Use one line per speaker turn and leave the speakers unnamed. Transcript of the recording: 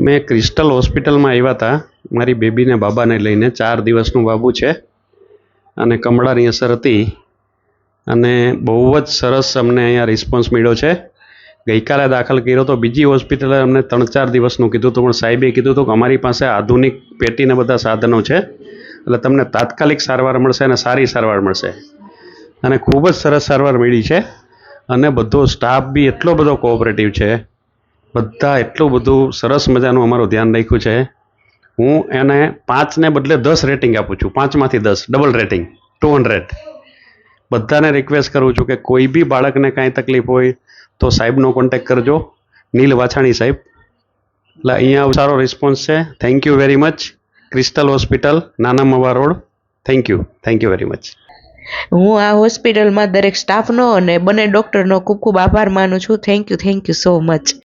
મેં ક્રિસ્ટલ હોસ્પિટલમાં આવ્યા હતા મારી બેબીને બાબાને લઈને. 4 દિવસનું બાબુ છે અને કમળાની અસર હતી અને બહુ જ સરસ અમને અહીંયા રિસ્પોન્સ મળ્યો છે. ગઈકાલે દાખલ કર્યો તો બીજી હોસ્પિટલે અમને 3-4 દિવસનું કીધું હતું, પણ સાહેબે કીધું હતું કે અમારી પાસે આધુનિક પેટીને બધા સાધનો છે એટલે તમને તાત્કાલિક સારવાર મળશે અને સારી સારવાર મળશે. અને ખૂબ જ સરસ સારવાર મળી છે અને બધો સ્ટાફ બી એટલો બધો કોઓપરેટિવ છે. બધા એટલું બધું સરસ મજાનું અમારું ધ્યાન રાખ્યું છે. હું એને 5ને બદલે 10 રેટિંગ આપું છું. 5માંથી 10 ડબલ રેટિંગ 200. બધાને રિક્વેસ્ટ કરું છું કે કોઈ બી બાળકને કાંઈ તકલીફ હોય તો સાહેબનો કોન્ટેક કરજો, નીલ વાછાણી સાહેબ. એટલે અહીંયા સારો રિસ્પોન્સ છે. Thank you very much. Crystal hospital, Nana Mava road. Thank you very much.
હું આ હોસ્પિટલમાં દરેક સ્ટાફનો અને બંને ડૉક્ટરનો ખૂબ ખૂબ આભાર માનું છું. Thank you so much.